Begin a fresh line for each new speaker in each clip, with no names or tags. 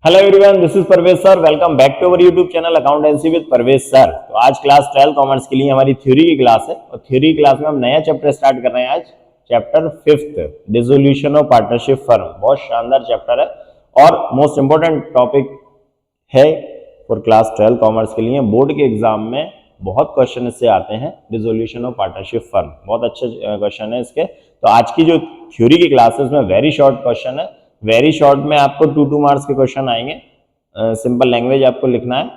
Hello everyone, this is Parvez sir. Welcome back to our YouTube channel accountancy with Parvez sir. तो आज class 12 commerce के लिए हमारी theory की क्लास है और थ्योरी क्लास में हम नया चैप्टर स्टार्ट कर रहे हैं। आज chapter 5 dissolution of partnership firm. बहुत शानदार चैप्टर है और मोस्ट इंपोर्टेंट टॉपिक है फॉर क्लास 12 कॉमर्स के लिए। बोर्ड के एग्जाम में बहुत क्वेश्चन इससे आते हैं। डिसोल्यूशन ऑफ पार्टनरशिप फर्म बहुत अच्छे क्वेश्चन है इसके। तो आज की जो थ्योरी की क्लास है उसमें वेरी शॉर्ट क्वेश्चन है। वेरी शॉर्ट में आपको 2 मार्क्स के क्वेश्चन आएंगे। सिंपल लैंग्वेज आपको लिखना है।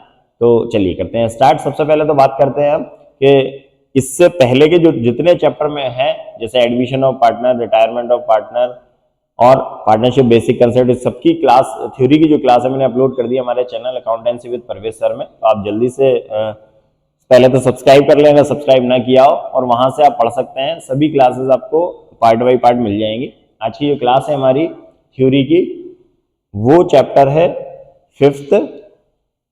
तो चलिए करते हैं स्टार्ट। सबसे पहले तो बात करते हैं हम कि इससे पहले के जो जितने चैप्टर में हैं, जैसे admission of partner, retirement of partner और पार्टनरशिप बेसिक कंसेप्ट, इस सबकी क्लास थ्योरी की जो क्लास है मैंने अपलोड कर दी हमारे channel accountancy with Parvez sir में। तो आप जल्दी से पहले तो सब्सक्राइब कर लें अगर सब्सक्राइब ना किया हो, और वहां से आप पढ़ सकते हैं। सभी क्लासेस आपको पार्ट बाई पार्ट मिल जाएंगी। आज की जो क्लास है हमारी थ्योरी की, वो चैप्टर है 5th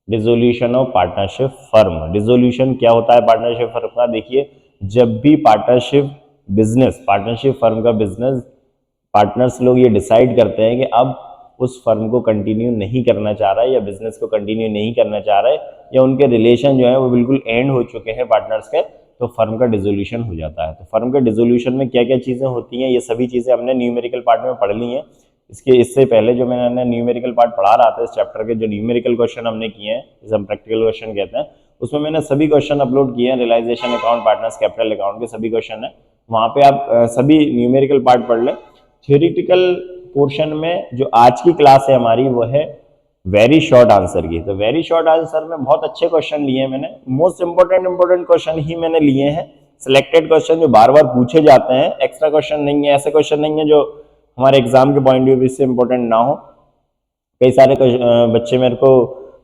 dissolution of partnership firm. Dissolution क्या होता है पार्टनरशिप फर्म का? देखिए, जब भी पार्टनरशिप फर्म का बिजनेस पार्टनर्स लोग ये डिसाइड करते हैं कि अब उस फर्म को कंटिन्यू नहीं करना चाह रहा है या बिजनेस को कंटिन्यू नहीं करना चाह रहा है, या उनके रिलेशन जो है वो बिल्कुल एंड हो चुके हैं पार्टनर्स के, तो फर्म का डिसोल्यूशन हो जाता है। तो फर्म के डिसोल्यूशन में क्या क्या चीजें होती हैं, ये सभी चीजें हमने न्यूमेरिकल पार्ट में पढ़ ली हैं। इससे पहले जो मैंने न्यूमेरिकल पार्ट पढ़ा रहा था इस चैप्टर के, जो न्यूमेरिकल क्वेश्चन हमने किए हैं, जिसे हम प्रैक्टिकल क्वेश्चन कहते हैं, उसमें मैंने सभी क्वेश्चन अपलोड किए हैं। Realisation account, partners capital account के सभी क्वेश्चन है, वहां पे आप सभी न्यूमेरिकल पार्ट पढ़ लें। थ्योरेटिकल पोर्शन में जो आज की क्लास है हमारी, वो है वेरी शॉर्ट आंसर की। तो वेरी शॉर्ट आंसर में बहुत अच्छे क्वेश्चन लिए हैं मैंने। मोस्ट इंपोर्टेंट क्वेश्चन ही मैंने लिए हैं। सिलेक्टेड क्वेश्चन जो बार बार पूछे जाते हैं, एक्स्ट्रा क्वेश्चन नहीं है, ऐसे क्वेश्चन नहीं है जो हमारे एग्जाम के पॉइंट ऑफ व्यू से इंपॉर्टेंट ना हो। कई सारे बच्चे मेरे को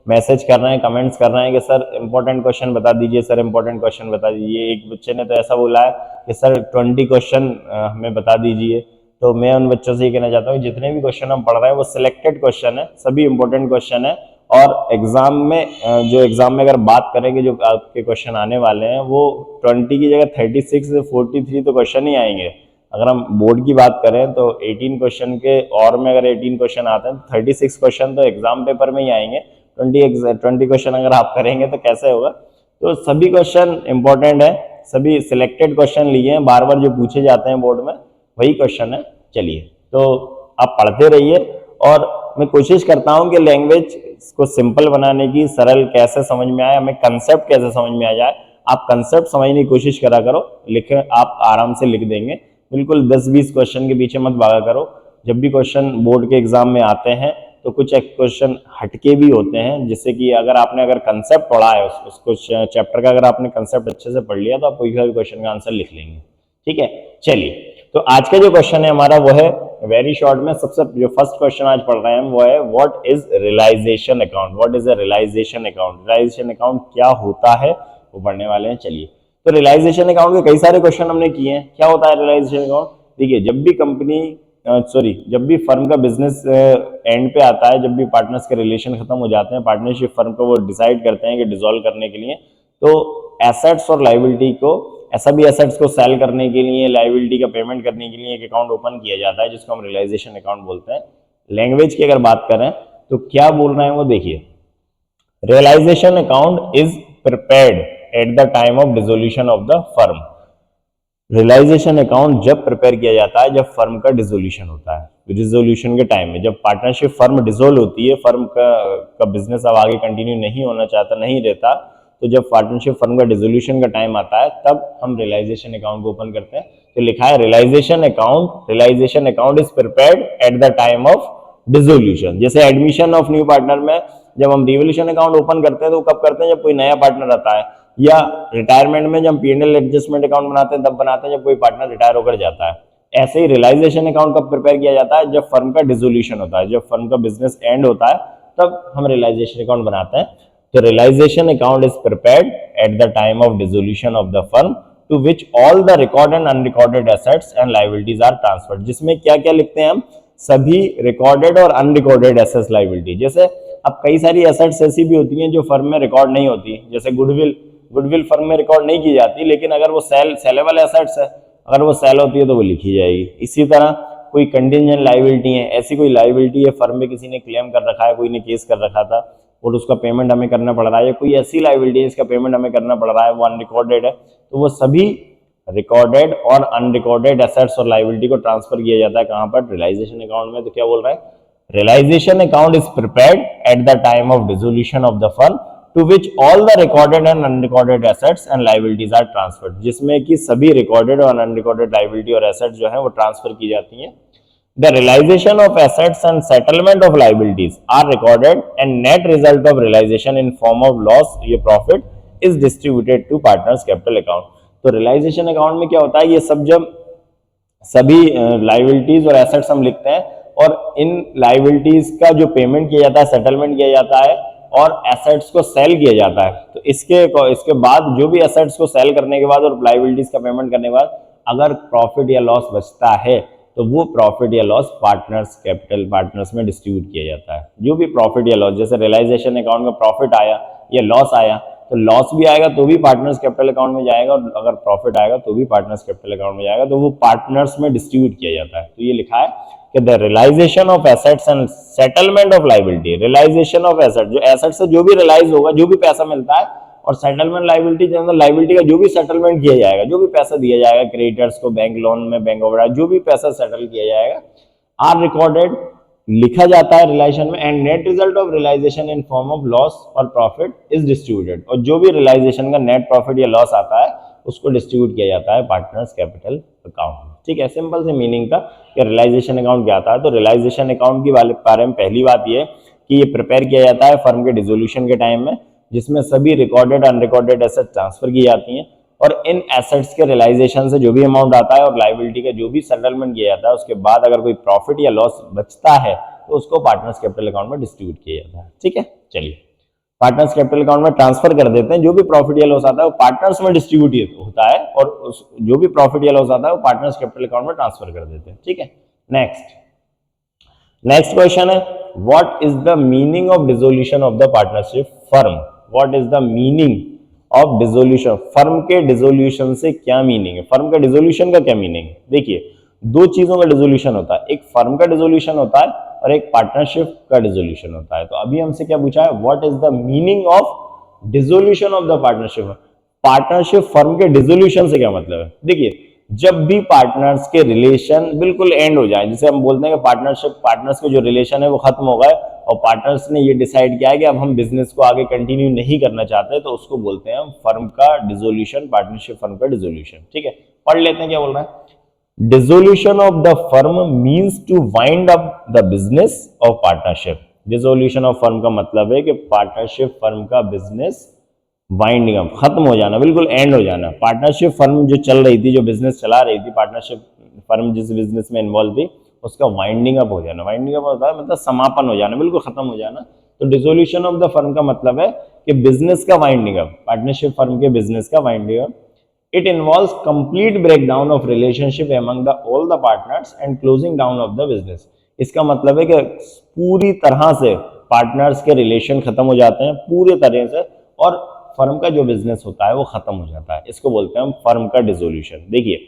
मैसेज कर रहे हैं, कमेंट्स कर रहे हैं कि सर इंपॉर्टेंट क्वेश्चन बता दीजिए, सर इंपॉर्टेंट क्वेश्चन बता दीजिए। एक बच्चे ने तो ऐसा बोला है कि सर 20 क्वेश्चन हमें बता दीजिए। तो मैं उन बच्चों से ये कहना चाहता हूँ, जितने भी क्वेश्चन हम पढ़ रहे हैं वो सिलेक्टेड क्वेश्चन है, सभी इंपॉर्टेंट क्वेश्चन है। और एग्जाम में अगर बात करेंगे जो आपके क्वेश्चन आने वाले हैं, वो 20 की जगह 36 से 43 तो क्वेश्चन ही आएंगे। अगर हम बोर्ड की बात करें तो 18 क्वेश्चन के और में अगर 18 क्वेश्चन आते हैं तो 36 क्वेश्चन तो एग्जाम पेपर में ही आएंगे। 20 क्वेश्चन अगर आप करेंगे तो कैसे होगा? तो सभी क्वेश्चन इंपॉर्टेंट है, सभी सिलेक्टेड क्वेश्चन लिए हैं, बार बार जो पूछे जाते हैं बोर्ड में वही क्वेश्चन है। चलिए, तो आप पढ़ते रहिए और मैं कोशिश करता हूं कि लैंग्वेज को सिंपल बनाने की, सरल कैसे समझ में आए, हमें कंसेप्ट कैसे समझ में आ जाए। आप कंसेप्ट समझने की कोशिश करा करो, लिखे आप आराम से लिख देंगे। बिल्कुल 10-20 क्वेश्चन के पीछे मत भागा करो। जब भी क्वेश्चन बोर्ड के एग्जाम में आते हैं तो कुछ क्वेश्चन हटके भी होते हैं, जिससे कि अगर कंसेप्ट पढ़ा है उसको चैप्टर का, अगर आपने कंसेप्ट अच्छे से पढ़ लिया तो आप कोई भी क्वेश्चन का आंसर लिख लेंगे। ठीक है, चलिए। तो आज का जो क्वेश्चन है हमारा वो है वेरी शॉर्ट में। सबसे जो फर्स्ट क्वेश्चन आज पढ़ रहे हैं वो है what is realisation account. What is a realisation account? Realisation account क्या होता है वो पढ़ने वाले हैं। चलिए, तो रियलाइजेशन अकाउंट के कई सारे क्वेश्चन हमने किए हैं। क्या होता है रियलाइजेशन अकाउंट? देखिए, जब भी फर्म का बिजनेस एंड पे आता है, जब भी पार्टनर्स के रिलेशन खत्म हो जाते हैं, पार्टनरशिप फर्म को वो डिसाइड करते हैं कि डिसॉल्व करने के लिए, तो एसेट्स और लायबिलिटी को, सभी एसेट्स को सेल करने के लिए, लायबिलिटी का पेमेंट करने के लिए एक अकाउंट ओपन किया जाता है, जिसको हम रियलाइजेशन अकाउंट बोलते हैं। लैंग्वेज की अगर बात करें तो क्या बोल रहे हैं वो देखिए, realisation account is prepared at the time of dissolution of the firm. Realisation account जब प्रिपेयर किया जाता है जब फर्म का डिसोल्यूशन होता है। डिसोल्यूशन के टाइम में, जब पार्टनरशिप फर्म डिसोल्व होती है, फर्म का बिजनेस अब आगे कंटिन्यू नहीं होना चाहता, नहीं रहता, तो जब पार्टनरशिप फर्म का डिसोल्यूशन का टाइम आता है तब हम रियलाइजेशन अकाउंट को ओपन करते हैं। तो लिखा है realisation account is prepared at the time of dissolution. जैसे एडमिशन ऑफ न्यू पार्टनर में जब हम रिवोल्यूशन अकाउंट ओपन करते हैं तो कब करते हैं? जब कोई नया पार्टनर आता है। या रिटायरमेंट में जब P&L एडजस्टमेंट अकाउंट बनाते हैं तब बनाते हैं जब कोई पार्टनर रिटायर होकर जाता है। ऐसे ही रियलाइजेशन अकाउंट कब प्रिपेयर किया जाता है? जब फर्म का डिसोल्यूशन होता है, जब फर्म का बिजनेस एंड होता है, तब हम रियलाइजेशन अकाउंट बनाते हैं। तो realisation account is prepared at the time of dissolution of the firm to which all the record and unrecorded assets and liabilities are transferred. जिसमें क्या क्या लिखते हैं हम? सभी रिकॉर्डेड और अनरिकॉर्डेड एसेट्स, लायबिलिटी। जैसे अब कई सारी एसेट्स ऐसी भी होती हैं जो फर्म में रिकॉर्ड नहीं होती, जैसे गुडविल फर्म में रिकॉर्ड नहीं की जाती, लेकिन अगर वो सेलेबल एसेट्स है, अगर वो सेल होती है तो वो लिखी जाएगी। इसी तरह कोई कंटिंजेंट लायबिलिटी है, ऐसी कोई लायबिलिटी है फर्म में किसी ने क्लेम कर रखा है, कोई ने केस कर रखा था और उसका पेमेंट हमें करना पड़ रहा है, या कोई ऐसी लायबिलिटी है जिसका पेमेंट हमें करना पड़ रहा है, वो अनरिकॉर्डेड है, तो वो सभी रिकॉर्डेड और अनरिकॉर्डेड एसेट्स और लायबिलिटी को ट्रांसफर किया जाता है कहां पर, रियलाइजेशन अकाउंट में। तो क्या बोल रहा है, realisation account is prepared at the time of dissolution of the firm to which all the recorded and unrecorded assets and liabilities are transferred, जिसमें कि सभी रिकॉर्डेड और अनरिकॉर्डेड लायबिलिटी और एसेट्स जो है वो ट्रांसफर की जाती हैं। The realization of assets and settlement of liabilities are recorded and net result of realization in form of loss या profit is distributed to partners capital account। तो realization account में क्या होता है, ये सब जब सभी liabilities और assets हम लिखते हैं और इन liabilities का जो पेमेंट किया जाता है, सेटलमेंट किया जाता है और assets को सेल किया जाता है, तो इसके बाद जो भी assets को सेल करने के बाद और liabilities का पेमेंट करने के बाद अगर प्रॉफिट या लॉस बचता है तो वो प्रॉफिट या लॉस पार्टनर्स कैपिटल पार्टनर्स में डिस्ट्रीब्यूट किया जाता है। जो भी प्रॉफिट या लॉस, जैसे रियलाइजेशन अकाउंट का प्रॉफिट आया या लॉस आया, तो लॉस भी आएगा तो भी पार्टनर्स कैपिटल अकाउंट में जाएगा और अगर प्रॉफिट आएगा तो भी पार्टनर्स कैपिटल अकाउंट में जाएगा, तो वो पार्टनर्स में डिस्ट्रीब्यूट किया जाता है। तो ये लिखा है कि the realisation of assets and settlement of liability, realisation of asset, जो एसेट से जो भी रियलाइज होगा, जो भी पैसा मिलता है, और सेटलमेंट लायबिलिटी के अंदर लायबिलिटी का जो भी सेटलमेंट किया जाएगा, जो भी पैसा दिया जाएगा क्रेडिटर्स को बैंक लोन में, बैंक ओवरड्राफ्ट, जो भी पैसा सेटल किया जाएगा, आर रिकॉर्डेड, लिखा जाता है रियलाइजेशन में, and net result of realisation in form of loss और प्रॉफिट इज डिस्ट्रीब्यूटेड, और जो भी रियलाइजेशन का नेट प्रॉफिट या लॉस आता है उसको डिस्ट्रीब्यूट किया जाता है पार्टनर्स कैपिटल अकाउंट में। ठीक है, सिंपल से मीनिंग था कि रियलाइजेशन अकाउंट क्या आता है। तो रियलाइजेशन अकाउंट के बारे में पहली बात यह कि ये प्रिपेयर किया जाता है फर्म के डिसोल्यूशन के टाइम में, जिसमें सभी रिकॉर्डेड अनरिकॉर्डेड एसेट ट्रांसफर की जाती हैं और इन एसेट्स के रियलाइजेशन से जो भी अमाउंट आता है और लायबिलिटी का जो भी सेटलमेंट किया जाता है, उसके बाद अगर कोई प्रॉफिट या लॉस बचता है तो उसको पार्टनर्स कैपिटल अकाउंट में डिस्ट्रीब्यूट किया जाता है। ठीक है, चलिए पार्टनर्स कैपिटल अकाउंट में ट्रांसफर कर देते हैं। जो भी प्रॉफिट या लॉस आता है वो पार्टनर्स में डिस्ट्रीब्यूट होता है और जो भी प्रॉफिट या लॉस आता है वो पार्टनर्स कैपिटल अकाउंट में ट्रांसफर कर देते हैं। ठीक है, नेक्स्ट क्वेश्चन है, what is the meaning of dissolution of the partnership firm. What is the meaning of dissolution, firm के डिसोल्यूशन से क्या मीनिंग है, फर्म का डिसोल्यूशन का क्या मीनिंग है। देखिए, दो चीजों का डिसोल्यूशन होता है, एक फर्म का डिसोल्यूशन होता है और एक पार्टनरशिप का डिसोल्यूशन होता है। तो अभी हमसे क्या पूछा है, what is the meaning of dissolution of the partnership. Partnership firm के डिसोल्यूशन से क्या मतलब है। देखिए, जब भी पार्टनर्स के रिलेशन बिल्कुल एंड हो जाए, जिसे हम बोलते हैं कि पार्टनर्स के जो रिलेशन है वो खत्म हो गए और पार्टनर्स ने ये डिसाइड किया है कि अब हम बिजनेस को आगे कंटिन्यू नहीं करना चाहते, तो उसको बोलते हैं हम फर्म का डिसोल्यूशन, पार्टनरशिप फर्म का डिसोल्यूशन। ठीक है, पढ़ लेते हैं क्या बोल रहा है। Dissolution of the firm means to wind up the business of partnership. Dissolution of firm का मतलब है कि पार्टनरशिप फर्म का बिजनेस वाइंडिंग अप, खत्म हो जाना, बिल्कुल एंड हो जाना। पार्टनरशिप फर्म जो चल रही थी, जो बिजनेस चला रही थी, पार्टनरशिप फर्म जिस बिजनेस में इन्वॉल्व थी, उसका वाइंडिंग अप हो जाना। वाइंडिंग अप होता है मतलब समापन हो जाना, बिल्कुल खत्म हो जाना। तो डिसोल्यूशन ऑफ द फर्म का मतलब है कि बिजनेस का वाइंडिंग अप, पार्टनरशिप फर्म के बिजनेस का winding up. It involves complete breakdown of relationship among the all the partners and closing down of the business. इसका मतलब है कि पूरी तरह से पार्टनर्स के रिलेशन खत्म हो जाते हैं पूरी तरह से, और फर्म का जो बिजनेस होता है वो खत्म हो जाता है। इसको बोलते हैं हम फर्म का डिसोल्यूशन। देखिए,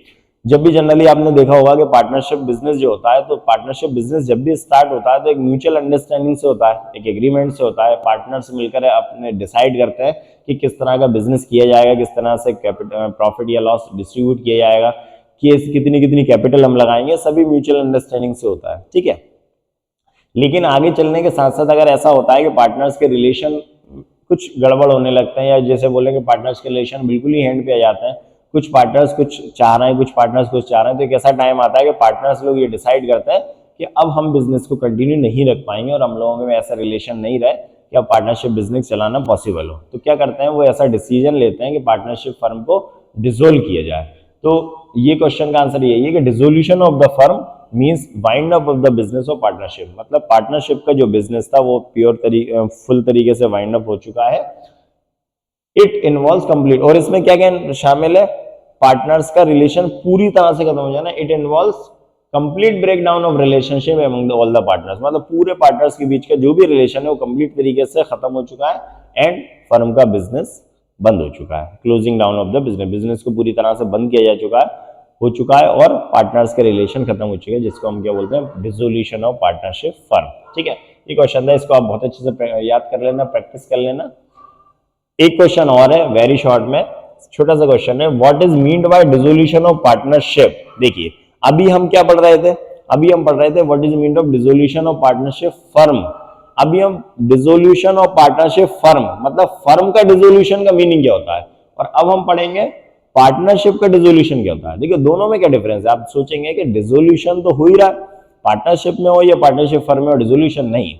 जब भी जनरली आपने देखा होगा कि पार्टनरशिप बिजनेस जो होता है, तो पार्टनरशिप बिजनेस जब भी स्टार्ट होता है तो एक म्यूचुअल अंडरस्टैंडिंग से होता है, एक एग्रीमेंट से होता है। पार्टनर्स मिलकर अपने डिसाइड करते हैं कि किस तरह का बिजनेस किया जाएगा, किस तरह से प्रॉफिट या लॉस डिस्ट्रीब्यूट किया जाएगा, कि कितनी कितनी कैपिटल हम लगाएंगे, सभी म्यूचुअल अंडरस्टैंडिंग से होता है। ठीक है, लेकिन आगे चलने के साथ साथ अगर ऐसा होता है कि पार्टनर्स के रिलेशन कुछ गड़बड़ होने लगते हैं, या जैसे बोले कि पार्टनर्स के रिलेशन बिल्कुल ही एंड पे आ जाते हैं, कुछ पार्टनर्स कुछ चाह रहे हैं, कुछ पार्टनर्स कुछ चाह रहे हैं, तो एक ऐसा टाइम आता है कि पार्टनर्स लोग ये डिसाइड करते हैं कि अब हम बिजनेस को कंटिन्यू नहीं रख पाएंगे और हम लोगों में ऐसा रिलेशन नहीं रहे कि अब पार्टनरशिप बिजनेस चलाना पॉसिबल हो। तो क्या करते हैं, वो ऐसा डिसीजन लेते हैं कि पार्टनरशिप फर्म को डिसोल्व किया जाए। तो ये क्वेश्चन का आंसर यही है कि dissolution of the firm means wind up of the business of partnership. मतलब पार्टनरशिप का जो बिजनेस था वो फुल तरीके से वाइंड अप हो चुका है। इट इन्वॉल्व्स कंप्लीट, और इसमें क्या क्या शामिल है, पार्टनर्स का रिलेशन पूरी तरह से खत्म हो जाना। It involves complete breakdown of relationship among all the partners. मतलब पूरे पार्टनर्स के बीच का जो भी रिलेशन है वो कंप्लीट तरीके से खत्म हो चुका है एंड फर्म का बिजनेस बंद हो चुका है। Closing down of the business, business को पूरी तरह से बंद किया जा चुका है, हो चुका है और पार्टनर्स के रिलेशन खत्म हो चुके हैं, जिसको हम क्या बोलते हैं, डिसोल्यूशन ऑफ पार्टनरशिप फर्म। ठीक है, ये क्वेश्चन था, इसको आप बहुत अच्छे से याद कर लेना, प्रैक्टिस कर लेना। एक क्वेश्चन और है वेरी शॉर्ट में, छोटा सा क्वेश्चन है, what is meant by dissolution of partnership. देखिए अभी हम क्या पढ़ रहे थे, अभी हम पढ़ रहे थे what is meant of dissolution of partnership firm. अभी हम डिसोल्यूशन ऑफ पार्टनरशिप फर्म मतलब फर्म का डिसोल्यूशन का मीनिंग क्या होता है, और अब हम पढ़ेंगे पार्टनरशिप का डिसोल्यूशन क्या होता है। देखिए दोनों में क्या डिफरेंस है। आप सोचेंगे कि डिसोल्यूशन तो हो ही रहा है, पार्टनरशिप में हो या पार्टनरशिप फर्म में हो, डिसोल्यूशन नहीं।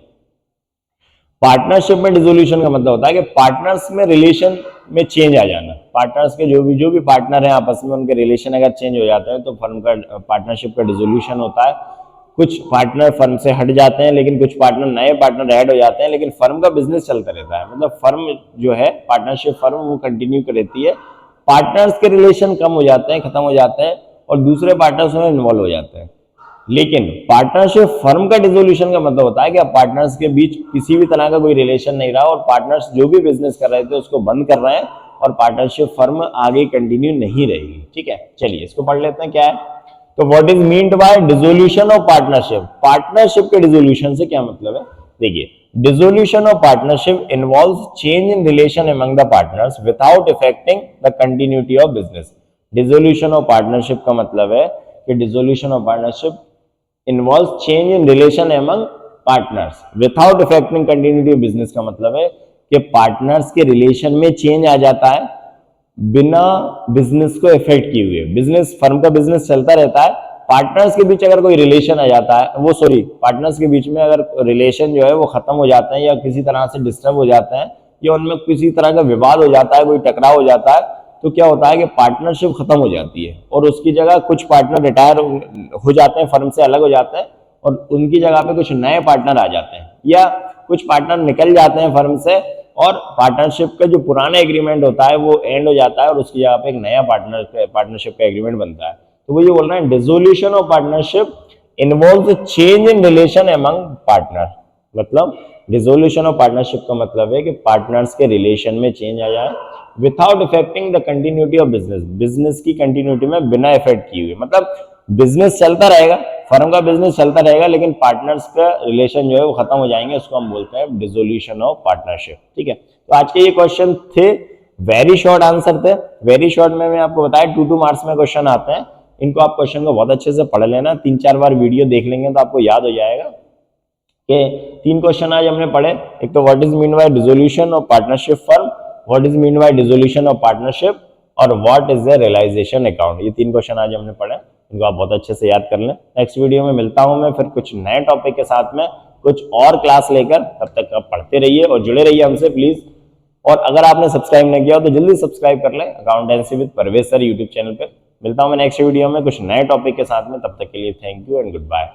पार्टनरशिप में डिसोल्यूशन का मतलब होता है कि पार्टनर्स में रिलेशन में चेंज आ जाना। पार्टनर्स के जो भी पार्टनर हैं आपस में, उनके रिलेशन अगर चेंज हो जाते हैं तो फर्म का पार्टनरशिप का डिसोल्यूशन होता है। कुछ पार्टनर फर्म से हट जाते हैं, लेकिन कुछ पार्टनर नए पार्टनर ऐड हो जाते हैं, लेकिन फर्म का बिजनेस चलता रहता है। मतलब फर्म जो है पार्टनरशिप फर्म वो कंटिन्यू रहती है। पार्टनर्स के रिलेशन कम हो जाते हैं, खत्म हो जाते हैं और दूसरे पार्टनर्स में इन्वॉल्व हो जाते हैं। लेकिन पार्टनरशिप फर्म का डिसोल्यूशन का मतलब होता है कि अब पार्टनर्स के बीच किसी भी तरह का कोई रिलेशन नहीं रहा और पार्टनर्स जो भी बिजनेस कर रहे थे उसको बंद कर रहे हैं और पार्टनरशिप फर्म आगे कंटिन्यू नहीं रहेगी। ठीक है, चलिए इसको पढ़ लेते हैं क्या है। तो what is meant by dissolution of partnership, partnership के डिसोल्यूशन से क्या मतलब है। देखिए dissolution of partnership involves change in relation among the partners without affecting the continuity of business. Dissolution of partnership का मतलब है कि dissolution of partnership involves change in relation among partners without affecting continuity of business का मतलब है कि partners के relation में चेंज आ जाता है बिना बिजनेस को इफेक्ट किए हुए। बिजनेस फर्म का बिजनेस चलता रहता है, पार्टनर्स के बीच अगर कोई रिलेशन आ जाता है, पार्टनर्स के बीच में अगर रिलेशन जो है वो खत्म हो जाते हैं या किसी तरह से डिस्टर्ब हो जाते हैं या उनमें किसी तरह का विवाद हो जाता है, कोई टकराव हो जाता है, तो क्या होता है कि पार्टनरशिप खत्म हो जाती है और उसकी जगह कुछ पार्टनर रिटायर हो जाते हैं, फर्म से अलग हो जाते हैं और उनकी जगह पे कुछ नए पार्टनर आ जाते हैं या कुछ पार्टनर निकल जाते हैं फर्म से और पार्टनरशिप का जो पुराना एग्रीमेंट होता है वो एंड हो जाता है और उसकी जगह पे एक नया पार्टनरशिप का एग्रीमेंट बनता है। तो वो ये बोल रहे हैं dissolution of partnership involves change in relation among partner. मतलब डिसोल्यूशन ऑफ पार्टनरशिप का मतलब है कि पार्टनर्स के रिलेशन में चेंज आ जाए without affecting the continuity of business, business की कंटिन्यूटी में बिना इफेक्ट किए हुए। मतलब बिजनेस चलता रहेगा, फर्म का बिजनेस चलता रहेगा, लेकिन पार्टनर्स का रिलेशन जो है वो खत्म हो जाएंगे, उसको हम बोलते हैं डिसोल्यूशन ऑफ पार्टनरशिप। ठीक है, तो आज के ये क्वेश्चन थे, वेरी शॉर्ट आंसर थे। वेरी शॉर्ट में मैं आपको बताया 2 मार्क्स में क्वेश्चन आते हैं, इनको आप क्वेश्चन को बहुत अच्छे से पढ़ लेना, 3-4 बार वीडियो देख लेंगे तो आपको याद हो जाएगा कि 3 क्वेश्चन आज हमने पढ़े। एक तो what is mean by dissolution of partnership firm, what is mean by dissolution of partnership और what is the realisation account. ये 3 क्वेश्चन आज हमने पढ़े, इनको आप बहुत अच्छे से याद कर लें। नेक्स्ट वीडियो में मिलता हूं मैं फिर कुछ नए टॉपिक के साथ में, कुछ और क्लास लेकर। तब तक आप पढ़ते रहिए और जुड़े रहिए हमसे प्लीज। और अगर आपने सब्सक्राइब नहीं किया हो तो जल्दी सब्सक्राइब कर लें accountancy with Parvez sir YouTube channel पे। मिलता हूं मैं नेक्स्ट वीडियो में कुछ नए टॉपिक के साथ में, तब तक के लिए thank you and good bye.